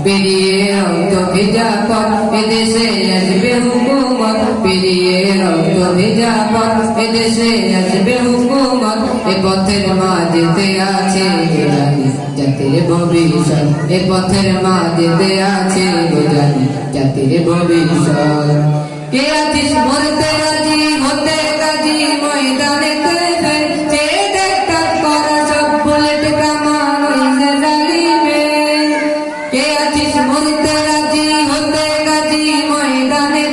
পেরিয়ে রক্ত ভেজা পথ এদেশে আসবে হুকুমত, পেরিয়ে রক্ত ভেজা পথ এদেশে আসবে হুকুমত। এ পথের মাঝেতে আছে গোজানি জাতির ভবিষ্যৎ, এ পথের মাঝেতে আছে গোজানি জাতির ভবিষ্যৎ। কে আছিস মরতে রাজি হতে কাজী ময়দানে চেয়ে দেখ কাজ করা সব বুলেট কামান ওই যে জালিমে। কে আছিস মরতে রাজি হতে কাজী ময়দানে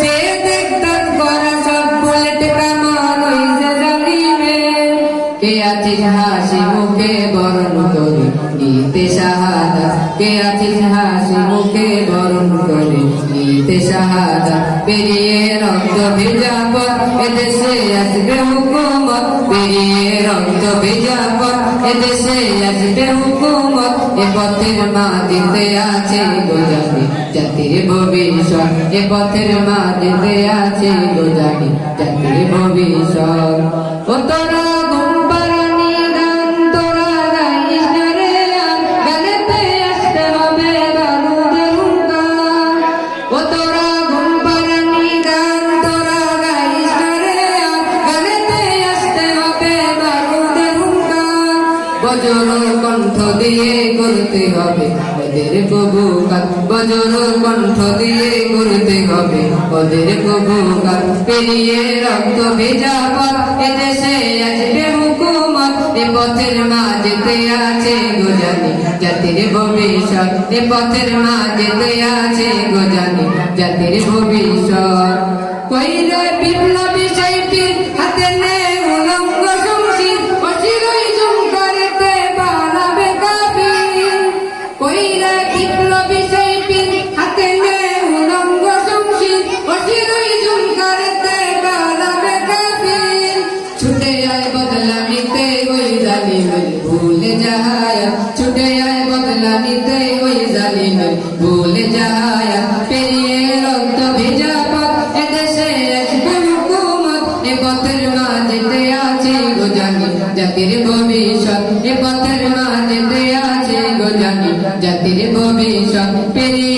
চেয়ে দেখ কাজ করা সব বুলেট কামান ওই যে জালিমে। কে আছিস হাসি মুখে বরণ করে নিতে শাহাদা, কে আছিস হাসি মুখে বরণ করে নিতে শাহাদা। পেরিয়ে রক্ত ভেজা পথ এদেশে আসবে হুকুমত, পেরিয়ে রক্ত ভেজা পথ এদেশে আসবে হুকুমত। এ পথের মাঝেতে আছে গোজানি জাতির ভবিষ্যৎ, এ পথের মাঝেতে আছে গোজানি জাতির ভবিষ্যৎ। ও তোরা ঘুম পাড়ানি গান তোরা গাইস না রে আর, গানেতে আসতে হবে বারুদের হুঙ্কার। ও তোরা ঘুম পাড়ানি গান তোরা গাইস না রে আর, গানেতে আসতে হবে বারুদের হুঙ্কার। বজ্র কণ্ঠ দিয়ে করতে হবে ওদের কবুকার, বজ্র কণ্ঠ দিয়ে করতে হবে ওদের কবুকার। পেরিয়ে রক্ত ভেজা পথ এদেশে আসবে হুকুমত, এ পথের মাঝেতে আছে গোজানি জাতির ভবিষ্যৎ, এ পথের মাঝেতে আছে গোজানি জাতির ভবিষ্যৎ। কইরে বিপ্লবী শৈলীর হাতে নে উলঙ্গ শমশির, অচিরই ঝুমকারেতে বানাবে কাফির। কইরে বিপ্লবী শৈলীর হাতে নে উলঙ্গ শমশির, অচিরই ঝুমকারেতে বানাবে কাফির। ছুটে আয় বদলা নিতে ওই জালিমের ভুলে যাহায়া, ছুটে আয় বদলা নিতে ওই জালিমের ভুলে যাহায়া। পেরিয়ে রক্ত ভেজা পথ এদেশে আসবে হুকুমত, এ পথের মাঝেতে আছে গোজানি জাতির ভবিষ্যৎ, এ পথের মাঝেতে আছে গোজানি জাতির ভবিষ্যৎ। পেরিয়ে